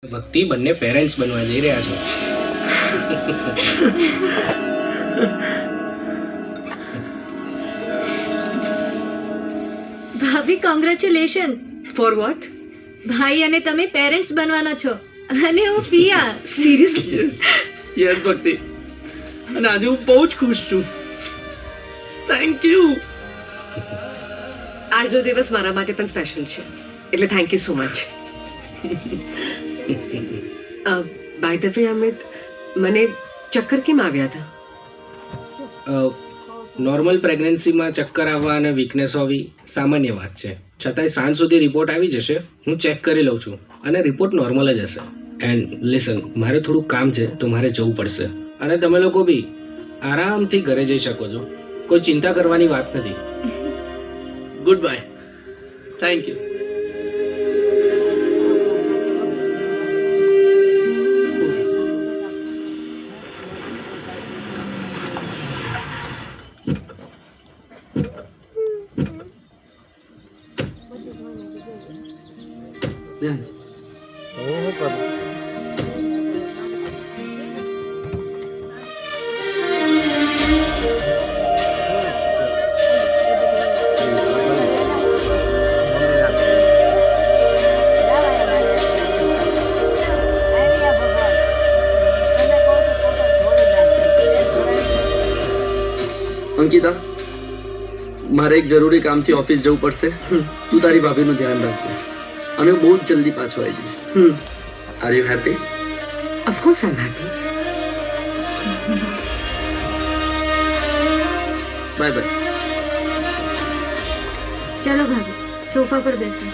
ભક્તિ બંને પેરેન્ટ્સ બનવા જઈ રહ્યા છે. ભાભી કોંગ્રેચ્યુલેશન. Four vote? ભાઈ અને તમે પેરેન્ટ્સ બનવાના છો અને હું પિયા. સિરિયસલી? યસ ભક્તિ, અને આજે હું બહુ જ ખુશ છું. Thank you. આજનો દિવસ મારા માટે પણ સ્પેશિયલ છે, એટલે thank you so much. By the way Amit, મને ચક્કર કેમ આવ્યા હતા? નોર્મલ પ્રેગ્નન્સીમાં ચક્કર આવવા અને વીકનેસ હોવી સામાન્ય વાત છે. છતાંય સાંજ સુધી રિપોર્ટ આવી જશે. હું ચેક કરી લઉં છું અને રિપોર્ટ નોર્મલ જ હશે. એન્ડ લિસન, મારે થોડું કામ છે તો મારે જવું પડશે. અને તમે લોકો બી આરામથી ઘરે જઈ શકો છો. કોઈ ચિંતા કરવાની વાત નથી. Good bye. Thank you. Ankita, મારે એક જરૂરી કામથી ઓફિસ જવું પડશે. તું તારી ભાભીનું ધ્યાન રાખજે અને હું બહુ જ જલ્દી પાછો આવી જઈશ. Are you happy? Of course I am happy. Bye bye. ચલો ભાભી, સોફા પર બેસો.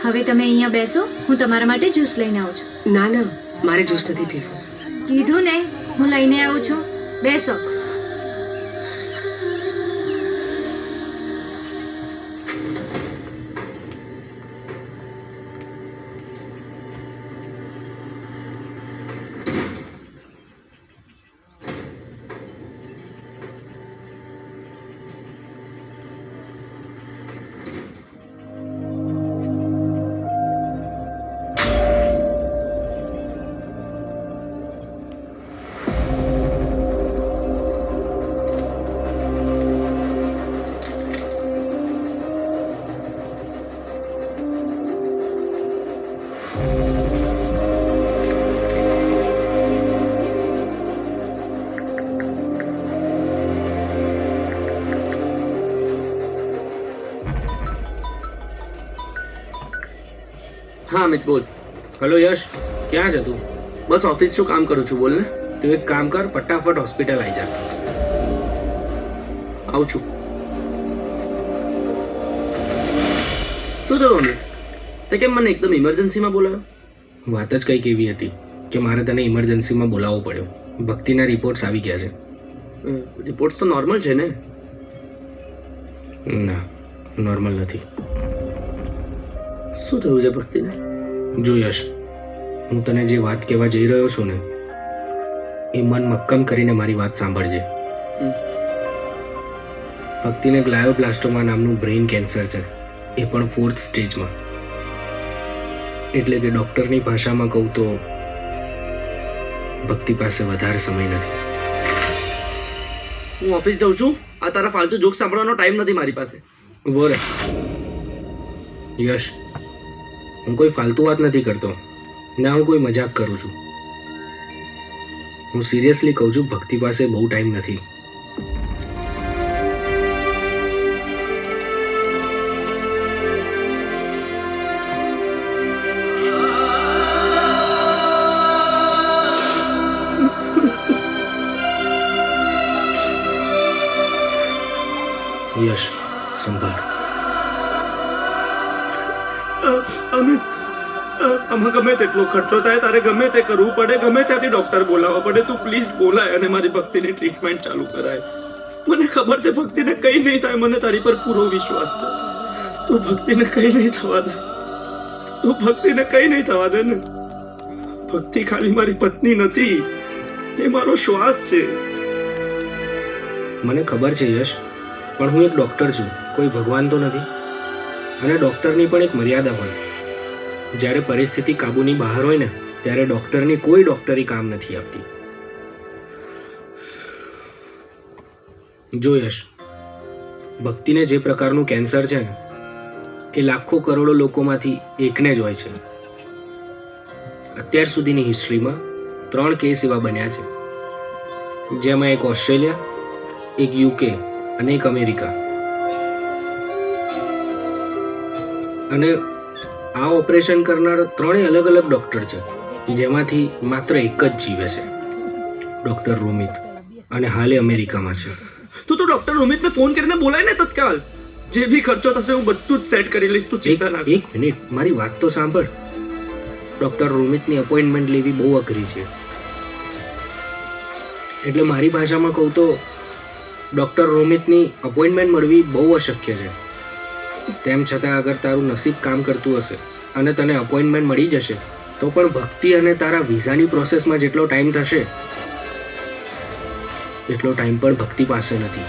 હવે તમે અહીંયા બેસો, હું તમારા માટે જ્યુસ લઈને આવું છું. ના ના, મારે જ્યુસ નથી પીવું. કીધું ને, હું લઈને આવું છું. બેસો. હા અમિત, બોલ. હલો યશ, ક્યાં છે તું? બસ ઓફિસ શું કામ કરું છું, બોલ ને. તું એક કામ કર, ફટાફટ હોસ્પિટલ આવી જા. આવું છું. શું થયું અમિત? તે કેમ મને એકદમ ઇમરજન્સીમાં બોલાવ્યો? વાત જ કંઈક એવી હતી કે મારે તને ઇમરજન્સીમાં બોલાવવો પડ્યો. ભક્તિના રિપોર્ટ્સ આવી ગયા છે. રિપોર્ટ્સ તો નોર્મલ છે ને? ના, નોર્મલ નથી. શું થયું છે ભક્તિને? જો યશ, હું તને જે વાત કહેવા જઈ રહ્યો છું ને, એ મન મક્કમ કરીને મારી વાત સાંભળજે. ભક્તિને ગ્લાયોબ્લાસ્ટોમા નામનું બ્રેઇન કેન્સર છે, એ પણ 4th સ્ટેજમાં. એટલે કે ડૉક્ટરની ભાષામાં કહું તો ભક્તિ પાસે વધારે સમય નથી. હું ઓફિસ જાઉં છું. આ તારા ફાલતુ જોક સાંભળવાનો ટાઈમ નથી મારી પાસે. ઉભો રહે. યશ, હું કોઈ ફાલતુ વાત નથી કરતો, ના હું કોઈ મજાક કરું છું. હું સિરિયસલી કહું છું, ભક્તિ પાસે બહુ ટાઈમ નથી. યશ, સંભાળ. અમિત, આમાં ગમે તેટલો ખર્ચો થાય, તારે ગમે તે કરવું પડે, ગમે ત્યાંથી ડોક્ટર બોલાવવા પડે, તું પ્લીઝ બોલાય અને મારી ભક્તિની ટ્રીટમેન્ટ ચાલુ કરાય. મને ખબર છે ભક્તિને કંઈ નહીં થાય, મને તારી પર પૂરો વિશ્વાસ છે. તું ભક્તિને કંઈ નહીં થવા દે. તું ભક્તિને કંઈ નહીં થવા દે ને. ભક્તિ ખાલી મારી પત્ની નથી, એ મારો શ્વાસ છે. મને ખબર છે યશ, પણ હું એક ડૉક્ટર છું કોઈ ભગવાન તો નથી અને ડૉક્ટરની પણ એક મર્યાદા હોય. જ્યારે પરિસ્થિતિ કાબૂની બહાર હોય ને ત્યારે ડૉક્ટરની કોઈ ડૉક્ટરી કામ નથી આપતી. જો યશ, ભક્તિને જે પ્રકારનું કેન્સર છે ને એ લાખો કરોડો લોકોમાંથી એકને જ હોય છે. અત્યાર સુધીની હિસ્ટ્રીમાં 3 કેસ એવા બન્યા છે, જેમાં એક ઓસ્ટ્રેલિયા, એક યુકે અને એક અમેરિકા. અને આ ઓપરેશન કરનાર 3 અલગ અલગ ડૉક્ટર છે, જેમાંથી માત્ર એક જ જીવે છે, ડૉક્ટર રોમિત, અને હાલ એ અમેરિકામાં છે. તું તો ડોક્ટર રોમિતને ફોન કરીને બોલાય ને તત્કાલ. જે બી ખર્ચો થશે હું બધું જ સેટ કરી લઈશ, તું ચિંતા ના કર. એક મિનિટ, મારી વાત તો સાંભળ. ડૉક્ટર રોમિતની અપોઇન્ટમેન્ટ લેવી બહુ અઘરી છે. એટલે મારી ભાષામાં કહું તો ડૉક્ટર રોમિતની અપોઇન્ટમેન્ટ મળવી બહુ અશક્ય છે. તેમ છતાં અગર તારું નસીબ કામ કરતું હશે અને તને અપોઇન્ટમેન્ટ મળી જશે તો પણ ભક્તિ અને તારા વિઝાની પ્રોસેસમાં જેટલો ટાઈમ થશે એટલો ટાઈમ પણ ભક્તિ પાસે નથી.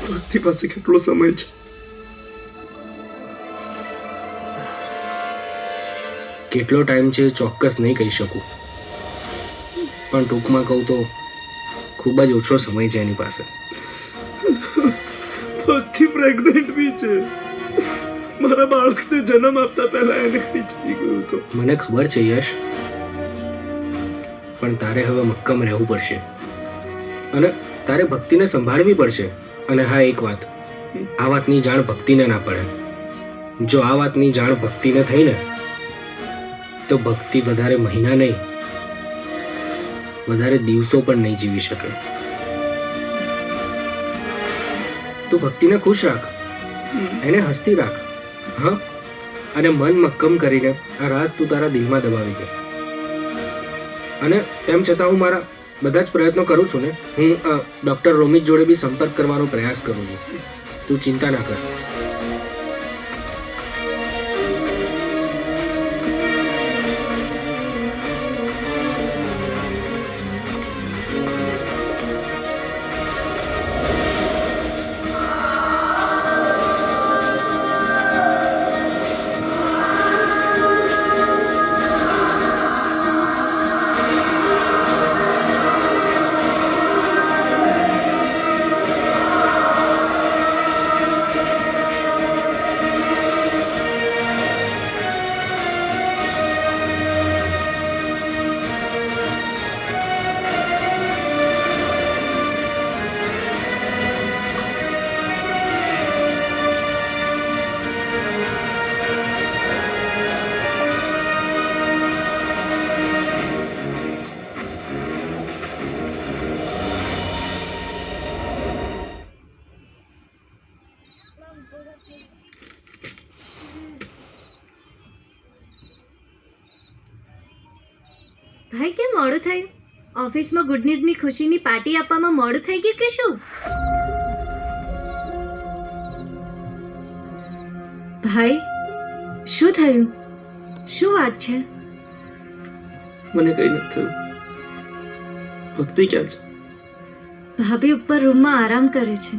ભક્તિ પાસે કેટલો સમય છે? કેટલો ટાઈમ છે ચોક્કસ નહીં કહી શકું, પણ ટૂંકમાં કહું તો ખૂબ જ ઓછો સમય છે એની પાસે. ભક્તિ પ્રેગ્નન્ટ બી છે. મારા બાળકને જન્મ આપતા પહેલા એને કઈ થઈ ગયું તો. મને ખબર છે યશ, પણ તારે હવે મક્કમ રહેવું પડશે અને તારે ભક્તિને સંભાળવી પડશે. અને હા, એક વાત, આ વાતની જાણ ભક્તિને ના પડે. જો આ વાતની જાણ ભક્તિને થઈ ને તો ભક્તિ વધારે મહિના નહીં, વધારે દિવસો પણ નહીં જીવી શકે. તું ભક્તિને ખુશ રાખ, એને હસતી રાખ, હા, અને મન મક્કમ કરીને આ રાજ તું તારા દિલમાં દબાવી દે. અને તેમ છતાં હું મારા બધા જ પ્રયત્નો કરું છું ને. હું ડૉક્ટર રોમિત જોડે બી સંપર્ક કરવાનો પ્રયાસ કરું છું. તું ચિંતા ના કર. ભાઈ, કેમ મોડું થયું? ઓફિસમાં ગુડ ન્યૂઝની ખુશીની પાર્ટી આપવામાં મોડું થઈ ગયું કે શું? ભાઈ, શું થયું? શું વાત છે? મને કઈ નથી થયું. ભક્તિ ક્યાં છે? ભાભી ઉપર રૂમમાં આરામ કરે છે.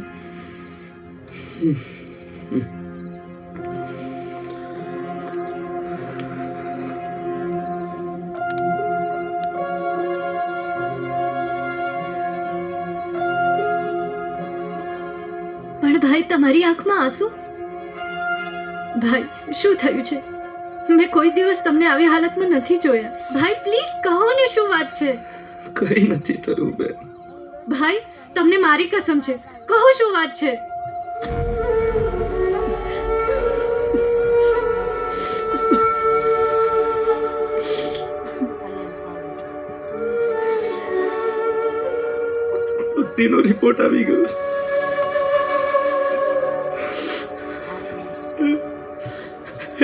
પણ ભાઈ, તમારી આંખમાં આંસુ? ભાઈ, શું થયું છે? મેં કોઈ દિવસ તમને આવી હાલતમાં નથી જોયા. ભાઈ, પ્લીઝ કહો ને, શું વાત છે? કઈ નથી થયું બેન. ભાઈ, તમને મારી કસમ છે, કહો શું વાત છે? ભક્તિનો રિપોર્ટ આવી ગયો.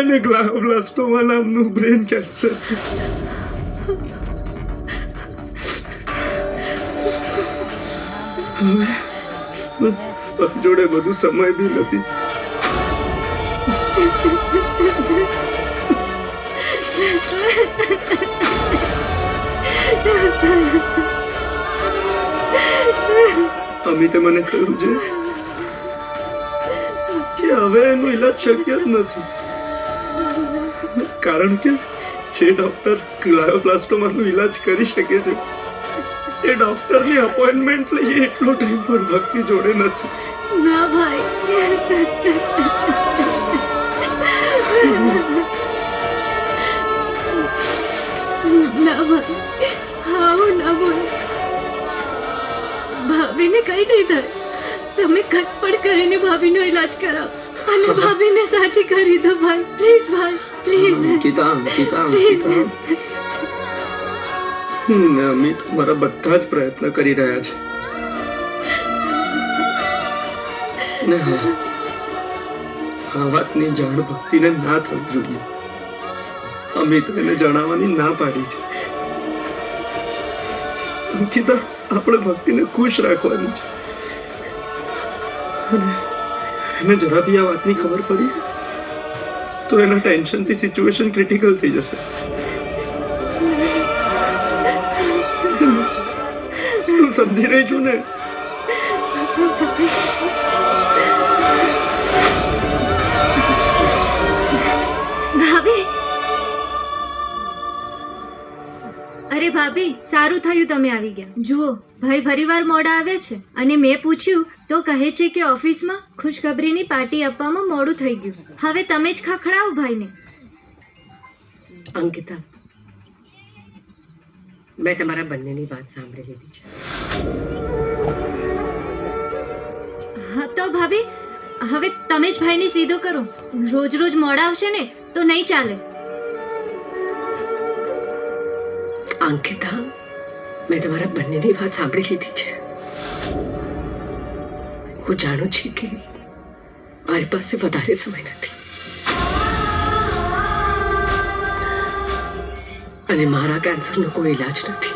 એને ગ્લાયોબ્લાસ્ટોમા નામનું બ્રેન કેન્સર છે. હવે જોડે બધું સમય બી નથી. અમિતે મને કહ્યું છે કે હવે એનો ઈલાજ શક્ય જ નથી, કારણ કે જે ડોક્ટર ગ્લાયોબ્લાસ્ટોમાનો ઈલાજ કરી શકે છે એ ડોક્ટરની અપોઇન્ટમેન્ટ લઈએ એટલો ટાઈમ પણ ભક્તિ જોડે નથી. ના ભાઈ, ના ભાઈ, આવું ના બોલ. ભાભીને કઈ નહીં થાય. તમે કઈ પણ કરીને ભાભીનો ઈલાજ કરાવો અને ભાભીને સાચી કરી દો ભાઈ. પ્લીઝ ભાઈ, પ્લીઝ. અંકિતા, હું ને અમિત મારા બધા જ પ્રયત્ન કરી રહ્યા છે ને આ વાતની જાણ ભક્તિને ના થવી જોઈએ. અમિત એને જણાવવાની ના પાડી છે. અંકિતા, આપણે ભક્તિને ખુશ રાખવાની છે અને એને જરા બી આ વાતની ખબર પડી તો એના ટેન્શનથી સિચ્યુએશન ક્રિટિકલ થઈ જશે. તું સમજી રહી છું ને? ભાભી, અરે ભાભી, સારું થયું તમે આવી ગયા. જુઓ, ભાઈ ફરીવાર મોડા આવે છે અને મેં પૂછ્યું તો કહે છે કે ઓફિસમાં ખુશખબરીની પાર્ટી આપવામાં મોડું થઈ ગયું. હવે તમે જ ખખડાવો ભાઈને. અંકિતા, મેં તમારા બંનેની વાત સાંભળી લીધી છે. હા તો ભાભી, હવે તમે જ ભાઈને સીધો કરો. રોજ રોજ મોડા આવશે ને તો નહીં ચાલે. અંકિતા, મેં તમારા બંનેની વાત સાંભળી લીધી છે. હું જાણું છું કે મારી પાસે વધારે સમય નથી અને મારા કેન્સરનો કોઈ ઈલાજ નથી.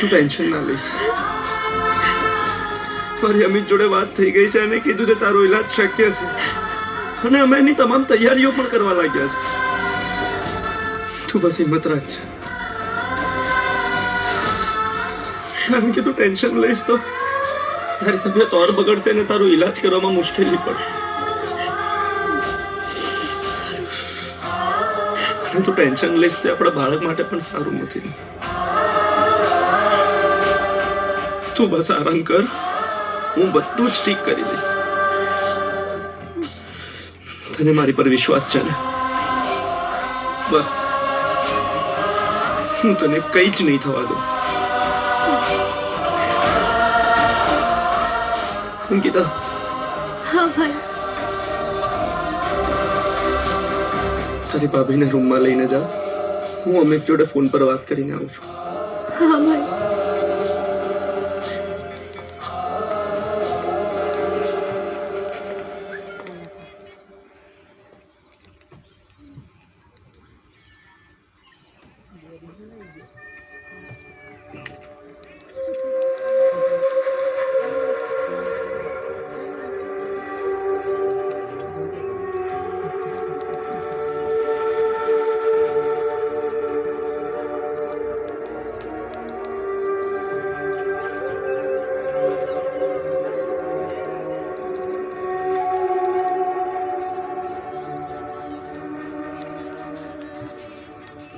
તું ટેન્શન ના લઈશ. મારી અમિત જોડે વાત થઈ ગઈ છે અને કીધું કે તારો ઈલાજ શક્ય છે અને અમે એની તમામ તૈયારીઓ પણ કરવા લાગ્યા છે. તું બસ હિંમત રાખજે, કારણ કે તું ટેન્શન લઈશ તો તારી તબિયત ઓર બગડશે અને તારો ઈલાજ કરવામાં મુશ્કેલી પડશે. અને તું ટેન્શન લઈશ તે આપણા બાળક માટે પણ સારું નથી. તું બસ આરામ કર, હું બધું જ ઠીક કરી દઈશ. તને મારી પર વિશ્વાસ છે ને? બસ હું તને કંઈ જ નહીં થવા દઉં. અંકિતા. હા ભાઈ. તારી ભાભીને રૂમમાં લઈને જા. હું અમિત જોડે ફોન પર વાત કરીને આવું છું. હા ભાઈ.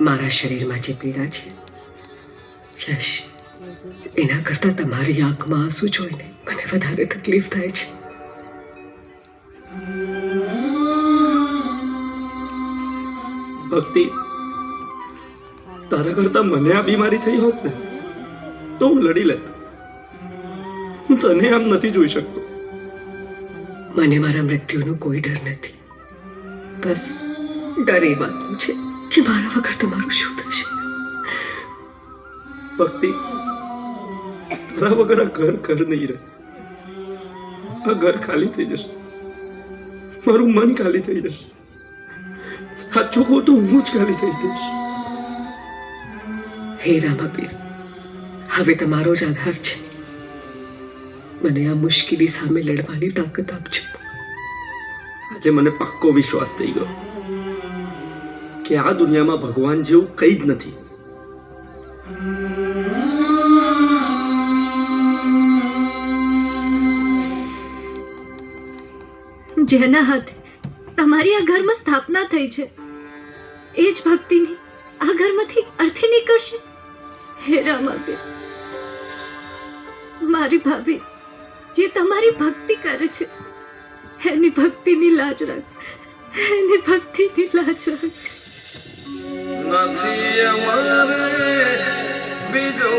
મારા શરીરમાં જે પીડા છે, યશ, એના કરતાં તમારી આંખમાં આંસુ જોઈને મને વધારે તકલીફ થાય છે. ભક્તિ, તારા કરતા મને આ બીમારી થઈ હોત ને તો હું લડી લેત. હું તને આમ નથી જોઈ શકતો. મને મારા મૃત્યુનો કોઈ ડર નથી. બસ ડર એ વાતનો છે કે મારા વગર તમારું શું થશે. ભક્તિ, તારા વગર આ ઘર નહીં રહે. આ ઘર ખાલી થઈ જશે, મારું મન ખાલી થઈ જશે. સાચું કહું તો હું જ ખાલી થઈ જઈશ. હે રામાપીર, હવે તમારો જ આધાર છે. મને આ મુશ્કેલી સામે લડવાની તાકાત આપજો. આજે મને પાક્કો વિશ્વાસ થઈ ગયો કે આ દુનિયામાં ભગવાન જેવું કંઈ જ નથી. જેના હાથે તમારી આ ઘરમાં સ્થાપના થઈ છે, એ જ ભક્તિની આ ઘરમાંથી અર્થી નીકળશે. હે રામાપીર, મારી ભાભી જે તમારી ભક્તિ કરે છે, એની ભક્તિની લાજ રાખ, એની ભક્તિની લાજ રાખ. નથી અમારે બીજો